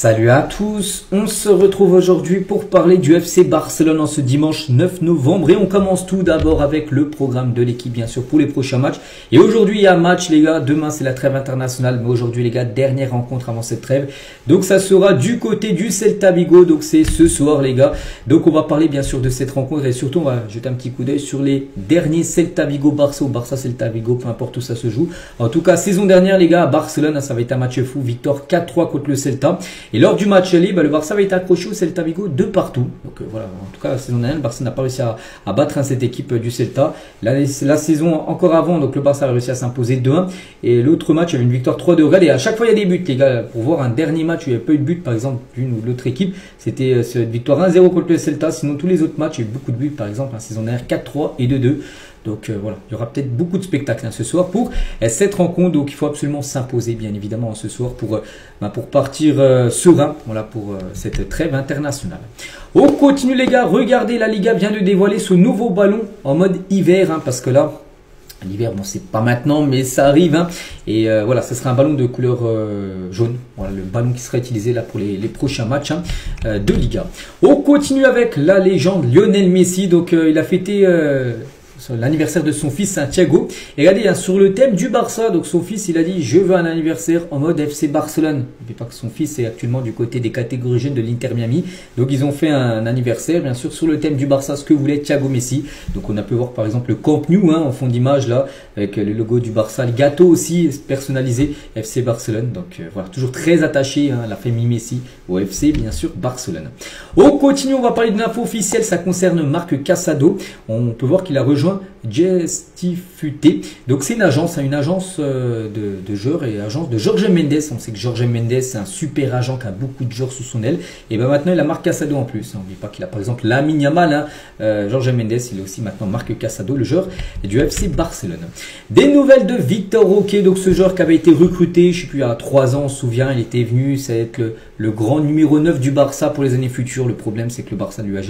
Salut à tous, on se retrouve aujourd'hui pour parler du FC Barcelone en ce dimanche 9 novembre et on commence tout d'abord avec le programme de l'équipe bien sûr pour les prochains matchs. Et aujourd'hui il y a un match les gars, demain c'est la trêve internationale mais aujourd'hui les gars dernière rencontre avant cette trêve. Donc ça sera du côté du Celta Vigo, donc c'est ce soir les gars. Donc on va parler bien sûr de cette rencontre et surtout on va jeter un petit coup d'œil sur les derniers Celta Vigo Barça ou Barça Celta Vigo, peu importe où ça se joue. En tout cas saison dernière les gars à Barcelone ça va être un match fou, victoire 4-3 contre le Celta. Et lors du match aller, le Barça va être accroché au Celta Vigo de partout. Donc voilà, en tout cas la saison dernière, le Barça n'a pas réussi à battre cette équipe du Celta. La saison encore avant, donc le Barça a réussi à s'imposer 2-1. Et l'autre match, il y avait une victoire 3-2. Regardez, à chaque fois il y a des buts les gars. Pour voir un dernier match où il n'y avait pas eu de but, par exemple, d'une ou l'autre équipe, c'était cette victoire 1-0 contre le Celta. Sinon tous les autres matchs, il y a eu beaucoup de buts, par exemple la saison dernière 4-3 et 2-2. Donc voilà, il y aura peut-être beaucoup de spectacles ce soir pour cette rencontre. Donc il faut absolument s'imposer bien évidemment ce soir pour partir serein voilà, pour cette trêve internationale. On continue les gars, regardez la Liga vient de dévoiler ce nouveau ballon en mode hiver parce que là, l'hiver, bon c'est pas maintenant mais ça arrive et voilà, ce sera un ballon de couleur jaune, voilà le ballon qui sera utilisé là pour les prochains matchs de Liga. On continue avec la légende Lionel Messi, donc il a fêté l'anniversaire de son fils Thiago. Et regardez, sur le thème du Barça, donc son fils il a dit je veux un anniversaire en mode FC Barcelone. N'oubliez pas que son fils est actuellement du côté des catégories jeunes de l'Inter Miami. Donc ils ont fait un anniversaire bien sûr sur le thème du Barça, ce que voulait Thiago Messi. Donc on a pu voir par exemple le Camp Nou en fond d'image là avec le logo du Barça, le gâteau aussi personnalisé FC Barcelone. Donc voilà, toujours très attaché la famille Messi au FC bien sûr Barcelone. On continue, on va parler d'une info officielle, ça concerne Marc Casado. On peut voir qu'il a rejoint Gestifute. Donc c'est une agence de joueurs et agence de Jorge Mendes. On sait que Jorge Mendes c'est un super agent qui a beaucoup de joueurs sous son aile. Et ben maintenant il a Marc Casado en plus. N'oublie pas qu'il a par exemple Lamine Yamal. Jorge Mendes il est aussi maintenant Marc Casado, le joueur du FC Barcelone. Des nouvelles de Vitor Roque, donc ce joueur qui avait été recruté, je sais plus, il y a 3 ans, on se souvient, il était venu, ça va être le grand numéro 9 du Barça pour les années futures. Le problème c'est que le Barça lui a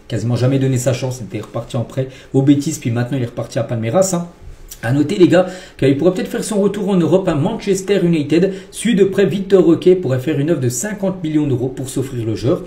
quasiment jamais donné sa chance. Il était reparti en prêt au Betis, puis maintenant il est reparti à Palmeiras. À noter les gars qu'il pourrait peut-être faire son retour en Europe à Manchester United. Suit de près Vitor Roque pourrait faire une offre de 50 millions d'euros pour s'offrir le joueur.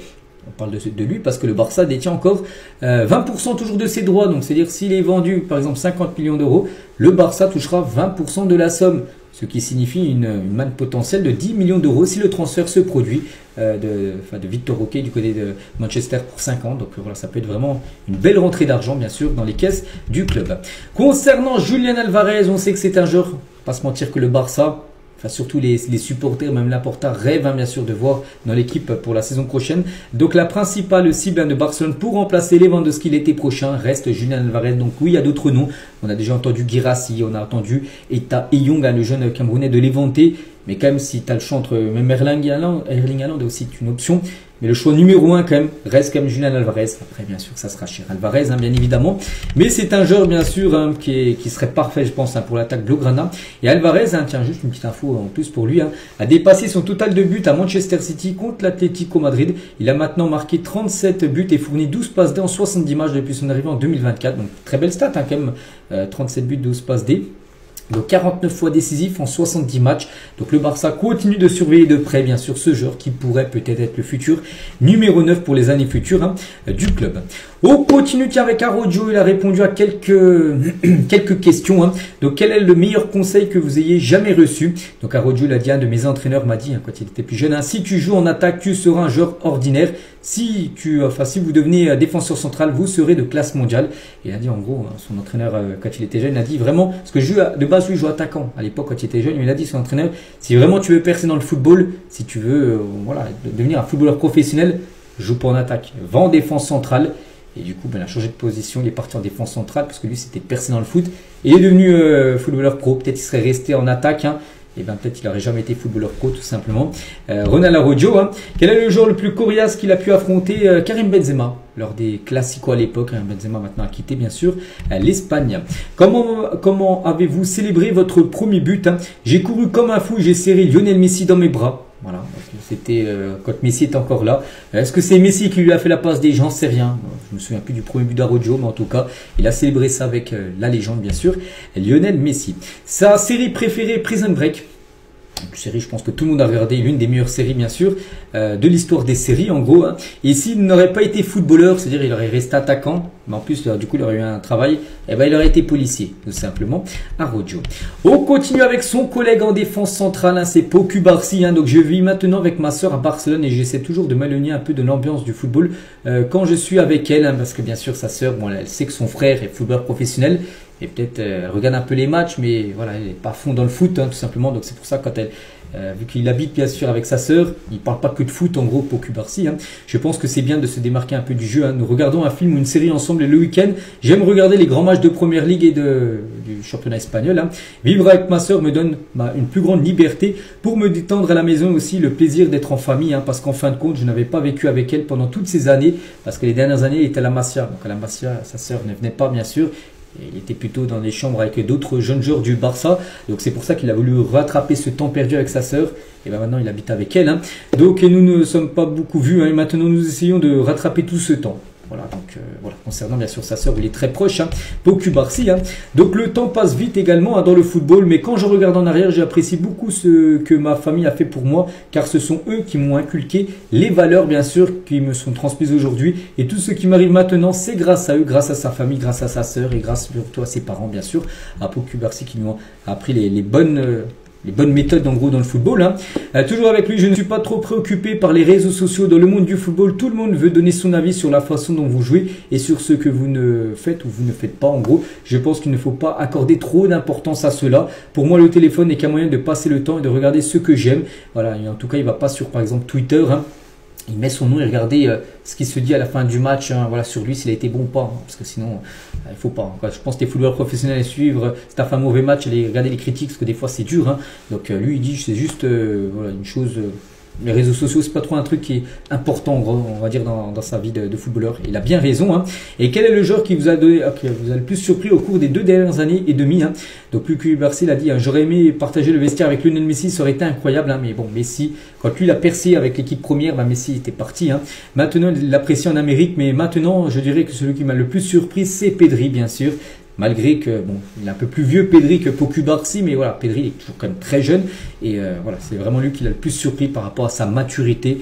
On parle de lui parce que le Barça détient encore 20% toujours de ses droits. Donc c'est-à-dire s'il est vendu par exemple 50 millions d'euros, le Barça touchera 20% de la somme. Ce qui signifie une manne potentielle de 10 millions d'euros si le transfert se produit de Vitor Roque du côté de Manchester pour 5 ans. Donc voilà, ça peut être vraiment une belle rentrée d'argent bien sûr dans les caisses du club. Concernant Julián Álvarez, on sait que c'est un joueur, pas se mentir que le Barça, enfin surtout les supporters, même Laporta rêvent bien sûr de voir dans l'équipe pour la saison prochaine. Donc la principale cible de Barcelone pour remplacer Lewandowski l'été prochain reste Julián Álvarez. Donc oui, il y a d'autres noms. On a déjà entendu Guirassy, on a entendu Eta Eyong, le jeune Camerounais de Levante. Mais quand même, si tu as le choix entre même Erling Haaland est aussi une option. Mais le choix numéro 1 quand même reste comme Julián Álvarez. Après bien sûr ça sera cher Álvarez bien évidemment. Mais c'est un joueur bien sûr qui serait parfait je pense pour l'attaque Blaugrana. Et Álvarez, tiens juste une petite info en plus pour lui, a dépassé son total de buts à Manchester City contre l'Atlético Madrid. Il a maintenant marqué 37 buts et fourni 12 passes D en 70 matchs depuis son arrivée en 2024. Donc très belle stat quand même, 37 buts, 12 passes D. Donc 49 fois décisif en 70 matchs. Donc le Barça continue de surveiller de près bien sûr ce joueur qui pourrait peut-être être le futur numéro 9 pour les années futures du club. On continue avec Araujo, il a répondu à quelques questions. Donc quel est le meilleur conseil que vous ayez jamais reçu? Donc Araujo l'a dit, un de mes entraîneurs m'a dit quand il était plus jeune, si tu joues en attaque tu seras un joueur ordinaire. Si vous devenez défenseur central, vous serez de classe mondiale. Et il a dit en gros, son entraîneur quand il était jeune, il a dit vraiment, parce que de base lui il joue attaquant. À l'époque quand il était jeune, il a dit son entraîneur, si vraiment tu veux percer dans le football, si tu veux devenir un footballeur professionnel, joue pas en attaque, va en défense centrale. Et du coup, il a changé de position, il est parti en défense centrale parce que lui c'était percé dans le foot. Et il est devenu footballeur pro, peut-être il serait resté en attaque. Et bien peut-être qu'il n'aurait jamais été footballeur pro tout simplement. Ronald Araujo, quel est le joueur le plus coriace qu'il a pu affronter? Karim Benzema, lors des Clasico à l'époque. Benzema maintenant a quitté bien sûr l'Espagne. Comment avez-vous célébré votre premier but? J'ai couru comme un fou, j'ai serré Lionel Messi dans mes bras. Voilà, c'était quand Messi est encore là. Est-ce que c'est Messi qui lui a fait la passe des gens? J'en sais rien. Je me souviens plus du premier but d'Araujo, mais en tout cas, il a célébré ça avec la légende, bien sûr, Lionel Messi. Sa série préférée, Prison Break. Une série, je pense que tout le monde a regardé, l'une des meilleures séries bien sûr de l'histoire des séries en gros. Hein. Et s'il n'aurait pas été footballeur, c'est-à-dire il aurait resté attaquant, mais en plus du coup il aurait eu un travail, et ben il aurait été policier tout simplement à Rojo. On continue avec son collègue en défense centrale, hein, c'est Pau Cubarsí. Hein. Donc je vis maintenant avec ma soeur à Barcelone et j'essaie toujours de m'éloigner un peu de l'ambiance du football quand je suis avec elle, hein, parce que bien sûr sa soeur, bon, elle sait que son frère est footballeur professionnel. Et peut-être elle regarde un peu les matchs, mais voilà, elle n'est pas à fond dans le foot, hein, tout simplement. Donc c'est pour ça quand elle, vu qu'il habite bien sûr avec sa sœur, il parle pas que de foot en gros pour Cubarsí. Hein. Je pense que c'est bien de se démarquer un peu du jeu. Hein. Nous regardons un film ou une série ensemble le week-end. J'aime regarder les grands matchs de Première Ligue et du championnat espagnol. Hein. Vivre avec ma sœur me donne une plus grande liberté pour me détendre à la maison, aussi le plaisir d'être en famille. Hein, parce qu'en fin de compte, je n'avais pas vécu avec elle pendant toutes ces années, parce que les dernières années, elle était à la Masia. Donc à la Masia, sa sœur ne venait pas bien sûr. Il était plutôt dans des chambres avec d'autres jeunes joueurs du Barça. Donc c'est pour ça qu'il a voulu rattraper ce temps perdu avec sa sœur. Et bien maintenant il habite avec elle. Hein. Donc nous ne sommes pas beaucoup vus. Hein. Et maintenant nous essayons de rattraper tout ce temps. Voilà, donc voilà, concernant bien sûr sa sœur, il est très proche, hein, Pau Cubarsí. Hein. Donc le temps passe vite également hein, dans le football, mais quand je regarde en arrière, j'apprécie beaucoup ce que ma famille a fait pour moi, car ce sont eux qui m'ont inculqué les valeurs bien sûr qui me sont transmises aujourd'hui, et tout ce qui m'arrive maintenant, c'est grâce à eux, grâce à sa famille, grâce à sa sœur et grâce surtout à ses parents bien sûr, à Pau Cubarsí qui nous ont appris les bonnes méthodes en gros dans le football. Hein. Toujours avec lui, je ne suis pas trop préoccupé par les réseaux sociaux. Dans le monde du football, tout le monde veut donner son avis sur la façon dont vous jouez et sur ce que vous ne faites ou vous ne faites pas en gros. Je pense qu'il ne faut pas accorder trop d'importance à cela. Pour moi, le téléphone n'est qu'un moyen de passer le temps et de regarder ce que j'aime. Voilà, et en tout cas, il ne va pas sur par exemple Twitter. Hein. Il met son nom et regardez ce qui se dit à la fin du match, hein, voilà, sur lui, s'il a été bon ou pas. Hein, parce que sinon, il faut pas. Hein. Je pense que les footballeurs professionnels à suivre, si tu as fait un mauvais match, allez regarder les critiques, parce que des fois c'est dur. Hein. Donc lui, il dit c'est juste voilà, une chose. Les réseaux sociaux, c'est pas trop un truc qui est important, on va dire, dans sa vie de footballeur. Il a bien raison. Hein. Et quel est le joueur qui vous a le plus surpris au cours des 2 dernières années et demie hein. Donc, Pau Cubarsí l'a dit, hein, j'aurais aimé partager le vestiaire avec Lionel Messi, ça aurait été incroyable. Hein. Mais bon, Messi, quand lui il a percé avec l'équipe première, bah, Messi était parti. Hein. Maintenant, il l'apprécie en Amérique, mais maintenant, je dirais que celui qui m'a le plus surpris, c'est Pedri, bien sûr. Malgré que, bon, il est un peu plus vieux Pedri que Pau Cubarsí, mais voilà, Pedri il est toujours quand même très jeune. Et voilà, c'est vraiment lui qui l'a le plus surpris par rapport à sa maturité.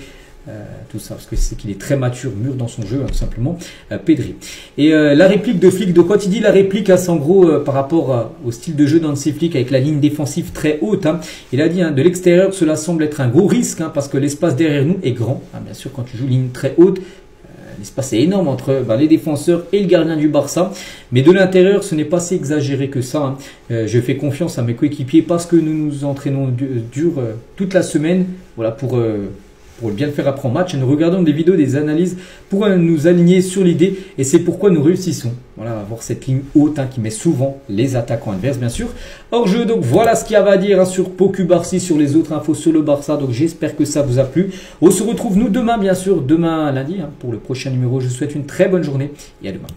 Tout ça, parce que c'est qu'il est très mature, mûr dans son jeu, hein, tout simplement, Pedri. Et la réplique de Flick, donc quand il dit la réplique, hein, c'est en gros par rapport au style de jeu d'Hansi Flick avec la ligne défensive très haute. Hein, il a dit, hein, de l'extérieur, cela semble être un gros risque, hein, parce que l'espace derrière nous est grand. Hein, bien sûr, quand tu joues ligne très haute, l'espace est énorme entre les défenseurs et le gardien du Barça. Mais de l'intérieur, ce n'est pas si exagéré que ça. Hein. Je fais confiance à mes coéquipiers parce que nous nous entraînons dur toute la semaine voilà, pour bien le faire après en match. Nous regardons des vidéos, des analyses pour nous aligner sur l'idée. Et c'est pourquoi nous réussissons. Voilà, avoir cette ligne haute hein, qui met souvent les attaquants adverses, bien sûr. Hors jeu, donc voilà ce qu'il y avait à dire hein, sur Pau Cubarsí, sur les autres infos sur le Barça. Donc j'espère que ça vous a plu. On se retrouve nous demain, bien sûr, demain lundi, hein, pour le prochain numéro. Je vous souhaite une très bonne journée et à demain.